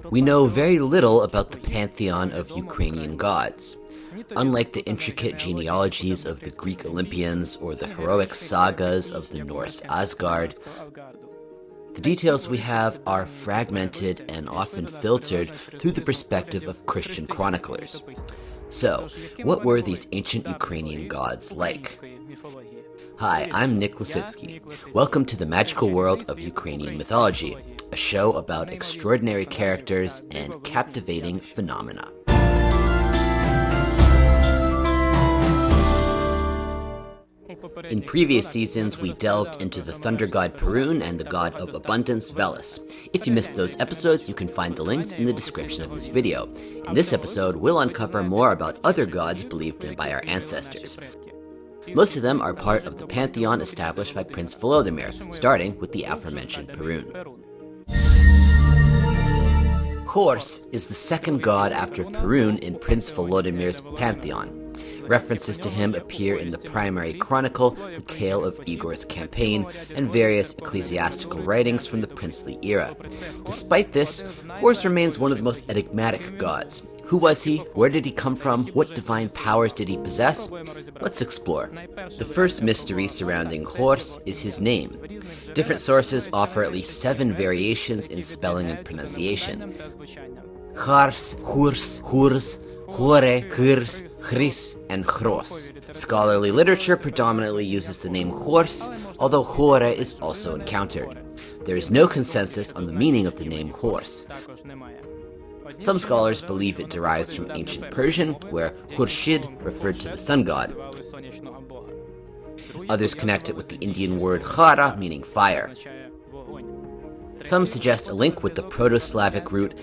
We know very little about the pantheon of Ukrainian gods. Unlike the intricate genealogies of the Greek Olympians or the heroic sagas of the Norse Asgard, the details we have are fragmented and often filtered through the perspective of Christian chroniclers. So, what were these ancient Ukrainian gods like? Hi, I'm Nik Lysytskiy. Welcome to the magical world of Ukrainian mythology, a show about extraordinary characters and captivating phenomena. In previous seasons, we delved into the thunder god Perun and the god of abundance Veles. If you missed those episodes, you can find the links in the description of this video. In this episode, we'll uncover more about other gods believed in by our ancestors. Most of them are part of the pantheon established by Prince Volodymyr, starting with the aforementioned Perun. Khors is the second god after Perun in Prince Volodymyr's pantheon. References to him appear in the primary chronicle, the tale of Igor's campaign, and various ecclesiastical writings from the princely era. Despite this, Khors remains one of the most enigmatic gods. Who was he? Where did he come from? What divine powers did he possess? Let's explore. The first mystery surrounding Khors is his name. Different sources offer at least 7 variations in spelling and pronunciation. Khars, Khurs, Khurs, Khore, Khirs, Khris, and Khros. Scholarly literature predominantly uses the name Khors, although Khore is also encountered. There is no consensus on the meaning of the name Khors. Some scholars believe it derives from ancient Persian, where Khurshid referred to the sun god. Others connect it with the Indian word khara, meaning fire. Some suggest a link with the Proto-Slavic root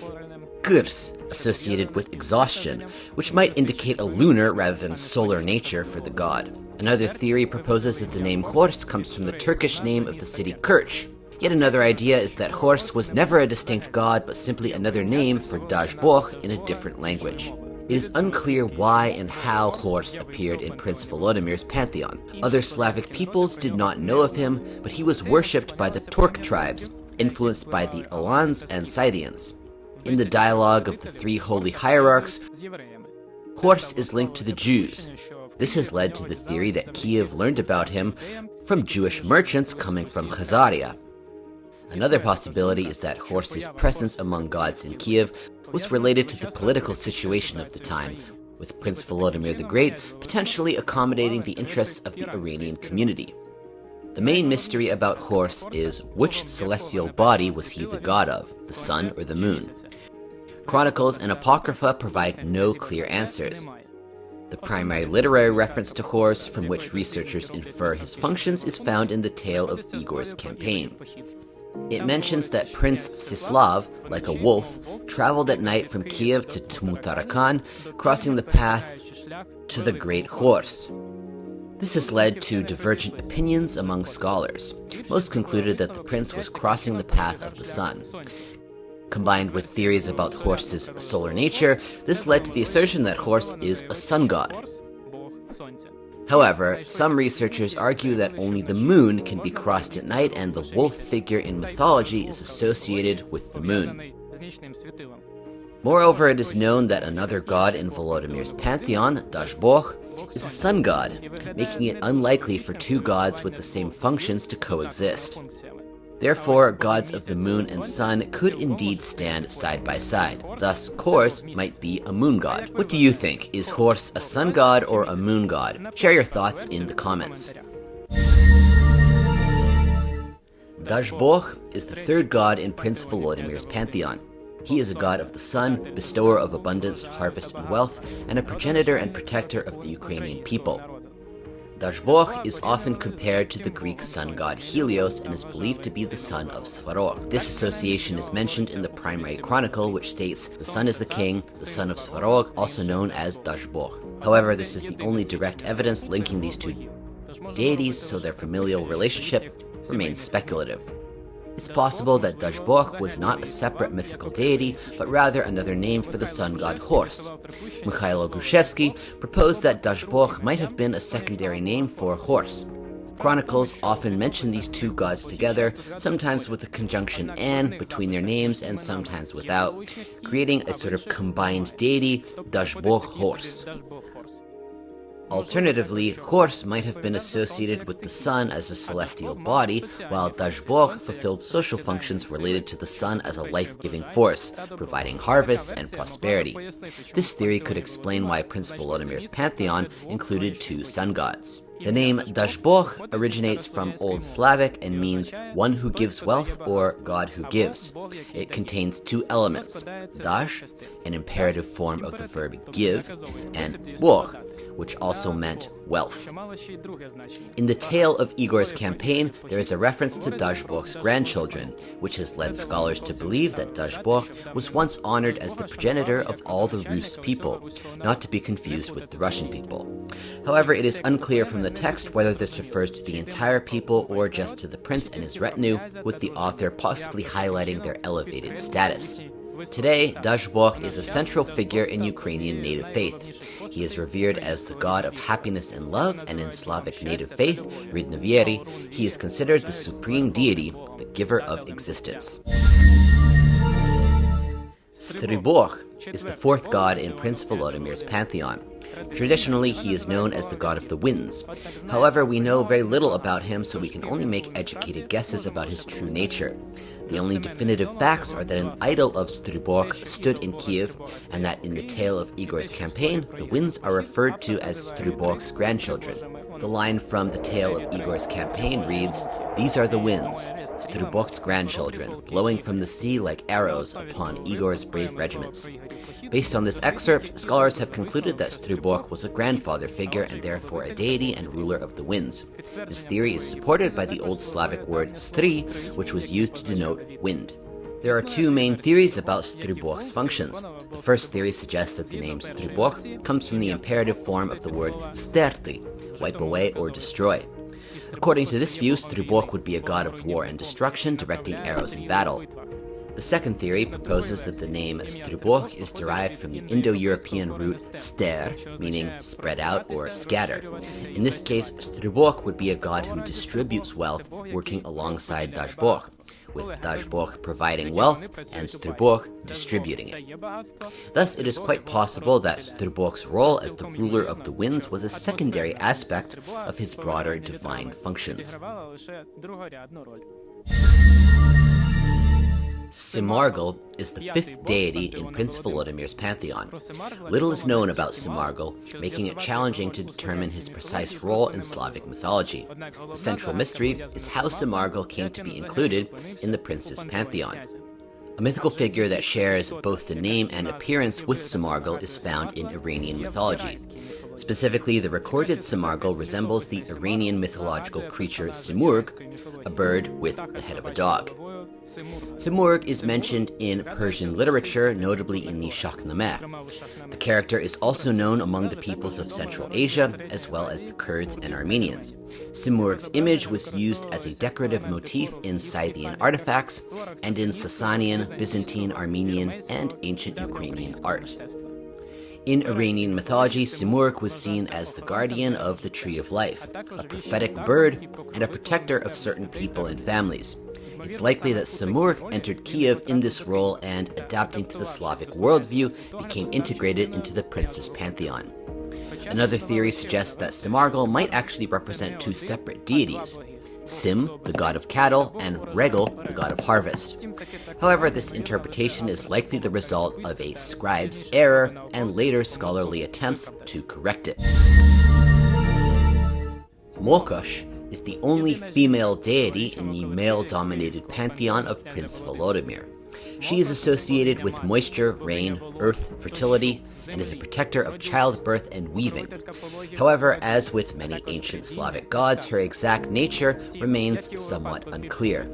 Khirs, associated with exhaustion, which might indicate a lunar rather than solar nature for the god. Another theory proposes that the name Khors comes from the Turkish name of the city Kerch. Yet another idea is that Khors was never a distinct god, but simply another name for Dazhbog in a different language. It is unclear why and how Khors appeared in Prince Volodymyr's pantheon. Other Slavic peoples did not know of him, but he was worshipped by the Tork tribes, influenced by the Alans and Scythians. In the dialogue of the 3 holy hierarchs, Khors is linked to the Jews. This has led to the theory that Kiev learned about him from Jewish merchants coming from Khazaria. Another possibility is that Khors' presence among gods in Kiev was related to the political situation of the time, with Prince Volodymyr the Great potentially accommodating the interests of the Iranian community. The main mystery about Khors is which celestial body was he the god of, the sun or the moon? Chronicles and Apocrypha provide no clear answers. The primary literary reference to Khors from which researchers infer his functions is found in the tale of Igor's campaign. It mentions that Prince Mstislav, like a wolf, traveled at night from Kiev to Tmutarakan, crossing the path to the Great Khors. This has led to divergent opinions among scholars. Most concluded that the prince was crossing the path of the sun. Combined with theories about Khors' solar nature, this led to the assertion that Khors is a sun god. However, some researchers argue that only the moon can be crossed at night, and the wolf figure in mythology is associated with the moon. Moreover, it is known that another god in Volodymyr's pantheon, Dazhbog, is a sun god, making it unlikely for 2 gods with the same functions to coexist. Therefore, gods of the moon and sun could indeed stand side by side. Thus, Khors might be a moon god. What do you think? Is Khors a sun god or a moon god? Share your thoughts in the comments. Dazhbog is the 3rd god in Prince Volodymyr's pantheon. He is a god of the sun, bestower of abundance, harvest, and wealth, and a progenitor and protector of the Ukrainian people. Dazhbog is often compared to the Greek sun god Helios and is believed to be the son of Svarog. This association is mentioned in the primary chronicle, which states, "The sun is the king, the son of Svarog, also known as Dazhbog." However, this is the only direct evidence linking these 2 deities, so their familial relationship remains speculative. It's possible that Dazhbog was not a separate mythical deity, but rather another name for the sun god Khors. Mikhailo Grushevsky proposed that Dazhbog might have been a secondary name for Khors. Chronicles often mention these two gods together, sometimes with the conjunction "and" between their names and sometimes without, creating a sort of combined deity, Dazhbog Khors. Alternatively, Khors might have been associated with the sun as a celestial body, while Dazhbog fulfilled social functions related to the sun as a life-giving force, providing harvests and prosperity. This theory could explain why Prince Volodimir's pantheon included two sun gods. The name Dazhbog originates from Old Slavic and means one who gives wealth or God who gives. It contains two elements, Dazh, an imperative form of the verb give, and Bog, which also meant wealth. In the tale of Igor's campaign, there is a reference to Dazhbog's grandchildren, which has led scholars to believe that Dazhbog was once honored as the progenitor of all the Rus people, not to be confused with the Russian people. However, it is unclear from the text whether this refers to the entire people or just to the prince and his retinue, with the author possibly highlighting their elevated status. Today, Dazhbog is a central figure in Ukrainian native faith. He is revered as the god of happiness and love, and in Slavic native faith, Ridnovieri, he is considered the supreme deity, the giver of existence. Stribog is the fourth god in Prince Volodimir's pantheon. Traditionally, he is known as the god of the winds. However, we know very little about him, so we can only make educated guesses about his true nature. The only definitive facts are that an idol of Stribog stood in Kiev, and that in the tale of Igor's campaign, the winds are referred to as Stribog's grandchildren. The line from the tale of Igor's campaign reads, "These are the winds, Stribog's grandchildren, blowing from the sea like arrows upon Igor's brave regiments." Based on this excerpt, scholars have concluded that Stribog was a grandfather figure and therefore a deity and ruler of the winds. This theory is supported by the Old Slavic word stri, which was used to denote wind. There are two main theories about Stribog's functions. The first theory suggests that the name Stribog comes from the imperative form of the word sterti, wipe away or destroy. According to this view, Stribog would be a god of war and destruction, directing arrows in battle. The second theory proposes that the name Stribog is derived from the Indo-European root ster, meaning spread out or scatter. In this case, Stribog would be a god who distributes wealth, working alongside Dazhbog, with Dazhbog providing wealth and Stribog distributing it. Thus, it is quite possible that Stribog's role as the ruler of the winds was a secondary aspect of his broader divine functions. Simargl is the fifth deity in Prince Volodimir's pantheon. Little is known about Simargl, making it challenging to determine his precise role in Slavic mythology. The central mystery is how Simargl came to be included in the prince's pantheon. A mythical figure that shares both the name and appearance with Simargl is found in Iranian mythology. Specifically, the recorded Simargl resembles the Iranian mythological creature Simargl, a bird with the head of a dog. Simargl is mentioned in Persian literature, notably in the Shahnameh. The character is also known among the peoples of Central Asia, as well as the Kurds and Armenians. Simargl's image was used as a decorative motif in Scythian artifacts, and in Sasanian, Byzantine, Armenian, and ancient Ukrainian art. In Iranian mythology, Simargl was seen as the guardian of the Tree of Life, a prophetic bird, and a protector of certain people and families. It's likely that Simargl entered Kiev in this role and, adapting to the Slavic worldview, became integrated into the prince's pantheon. Another theory suggests that Simargl might actually represent two separate deities, Sim, the god of cattle, and Regel, the god of harvest. However, this interpretation is likely the result of a scribe's error and later scholarly attempts to correct it. Mokosh is the only female deity in the male-dominated pantheon of Prince Volodymyr. She is associated with moisture, rain, earth, fertility, and is a protector of childbirth and weaving. However, as with many ancient Slavic gods, her exact nature remains somewhat unclear.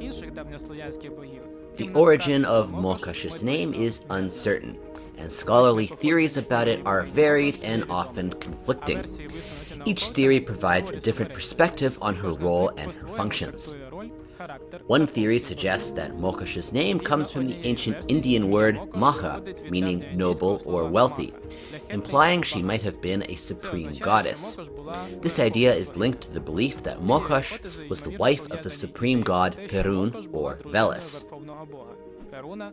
The origin of Mokosh's name is uncertain, and scholarly theories about it are varied and often conflicting. Each theory provides a different perspective on her role and her functions. One theory suggests that Mokosh's name comes from the ancient Indian word maha, meaning noble or wealthy, implying she might have been a supreme goddess. This idea is linked to the belief that Mokosh was the wife of the supreme god Perun or Veles.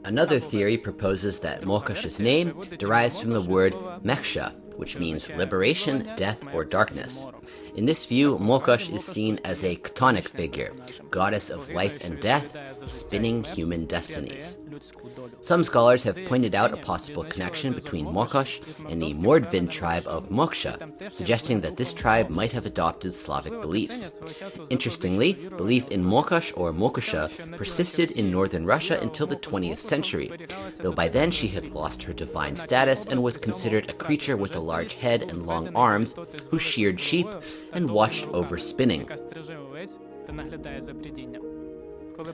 Another theory proposes that Mokosh's name derives from the word meksha, which means liberation, death, or darkness. In this view, Mokosh is seen as a chthonic figure, goddess of life and death, spinning human destinies. Some scholars have pointed out a possible connection between Mokosh and the Mordvin tribe of Moksha, suggesting that this tribe might have adopted Slavic beliefs. Interestingly, belief in Mokosh or Mokosha persisted in northern Russia until the 20th century, though by then she had lost her divine status and was considered a creature with a large head and long arms who sheared sheep and watched over spinning.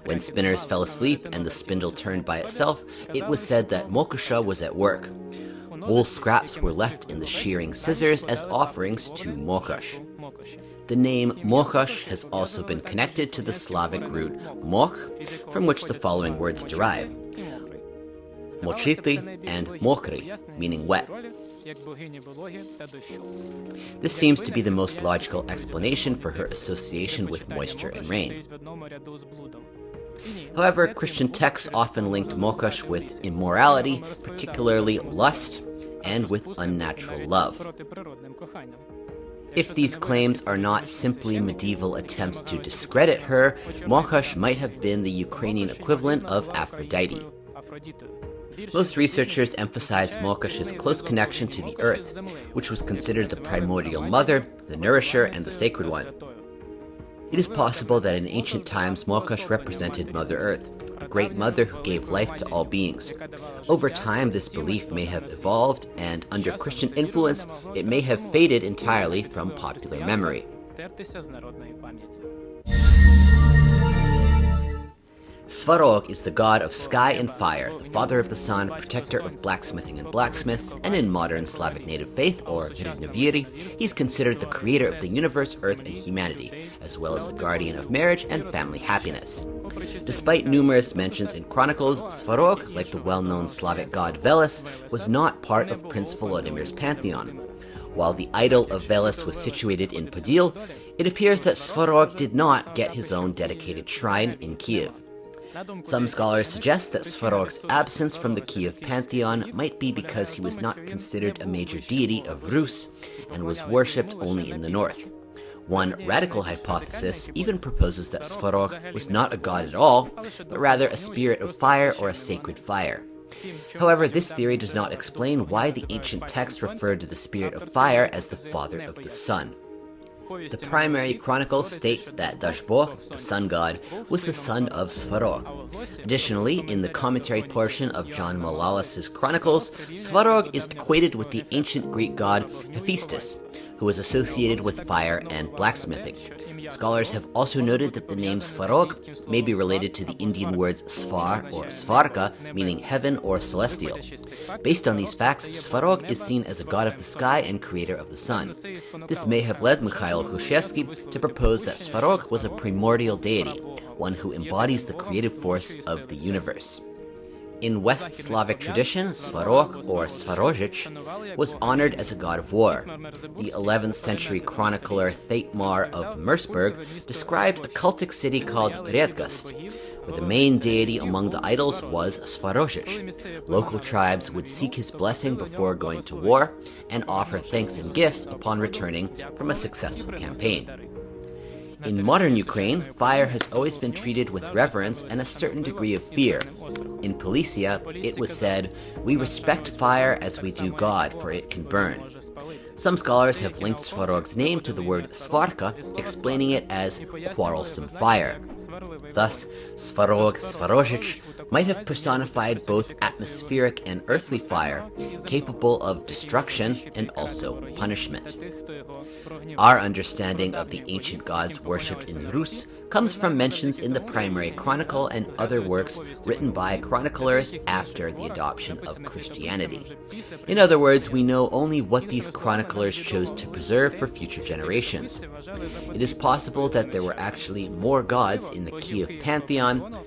When spinners fell asleep and the spindle turned by itself, it was said that Mokosha was at work. Wool scraps were left in the shearing scissors as offerings to Mokosh. The name Mokosh has also been connected to the Slavic root mokh, from which the following words derive: mochitli and mokri, meaning wet. This seems to be the most logical explanation for her association with moisture and rain. However, Christian texts often linked Mokosh with immorality, particularly lust, and with unnatural love. If these claims are not simply medieval attempts to discredit her, Mokosh might have been the Ukrainian equivalent of Aphrodite. Most researchers emphasize Mokosh's close connection to the earth, which was considered the primordial mother, the nourisher, and the sacred one. It is possible that in ancient times Mokosh represented Mother Earth, the great mother who gave life to all beings. Over time, this belief may have evolved, and under Christian influence, it may have faded entirely from popular memory. Svarog is the god of sky and fire, the father of the sun, protector of blacksmithing and blacksmiths, and in modern Slavic native faith, or Ridneviri, he is considered the creator of the universe, earth, and humanity, as well as the guardian of marriage and family happiness. Despite numerous mentions in chronicles, Svarog, like the well-known Slavic god Veles, was not part of Prince Volodymyr's pantheon. While the idol of Veles was situated in Podil, it appears that Svarog did not get his own dedicated shrine in Kiev. Some scholars suggest that Svarog's absence from the Kiev pantheon might be because he was not considered a major deity of Rus and was worshipped only in the north. One radical hypothesis even proposes that Svarog was not a god at all, but rather a spirit of fire or a sacred fire. However, this theory does not explain why the ancient text referred to the spirit of fire as the father of the sun. The primary chronicle states that Dazhbog, the sun god, was the son of Svarog. Additionally, in the commentary portion of John Malalas's chronicles, Svarog is equated with the ancient Greek god Hephaestus, who was associated with fire and blacksmithing. Scholars have also noted that the name Svarog may be related to the Indian words Svar or Svarga, meaning heaven or celestial. Based on these facts, Svarog is seen as a god of the sky and creator of the sun. This may have led Mikhail Hrushevsky to propose that Svarog was a primordial deity, one who embodies the creative force of the universe. In West Slavic tradition, Svarog, or Svarozhich, was honored as a god of war. The 11th century chronicler Theitmar of Merseburg described a cultic city called Redgast, where the main deity among the idols was Svarozhich. Local tribes would seek his blessing before going to war, and offer thanks and gifts upon returning from a successful campaign. In modern Ukraine, fire has always been treated with reverence and a certain degree of fear. In Policia, it was said, "We respect fire as we do God, for it can burn." Some scholars have linked Svarog's name to the word Svarka, explaining it as quarrelsome fire. Thus, Svarog, Svarozhich might have personified both atmospheric and earthly fire, capable of destruction and also punishment. Our understanding of the ancient gods worshipped in Rus comes from mentions in the primary chronicle and other works written by chroniclers after the adoption of Christianity. In other words, we know only what these chroniclers chose to preserve for future generations. It is possible that there were actually more gods in the Kiev pantheon,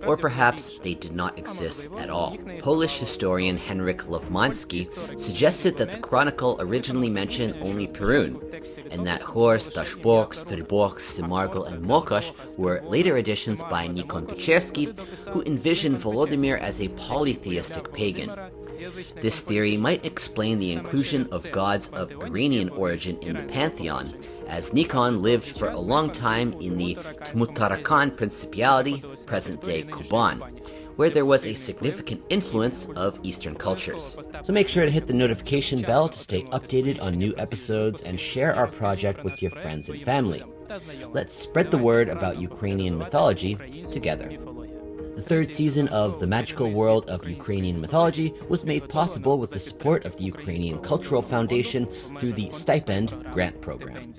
or perhaps they did not exist at all. Polish historian Henryk Lowmański suggested that the chronicle originally mentioned only Perun, and that Khors, Dazhbog, Stribog, Simargl, and Mokosh were later additions by Nikon Pechersky, who envisioned Volodymyr as a polytheistic pagan. This theory might explain the inclusion of gods of Iranian origin in the pantheon, as Nikon lived for a long time in the Tmutarakan Principality, present-day Kuban, where there was a significant influence of Eastern cultures. So make sure to hit the notification bell to stay updated on new episodes and share our project with your friends and family. Let's spread the word about Ukrainian mythology together. The third season of The Magical World of Ukrainian Mythology was made possible with the support of the Ukrainian Cultural Foundation through the Stipend grant program.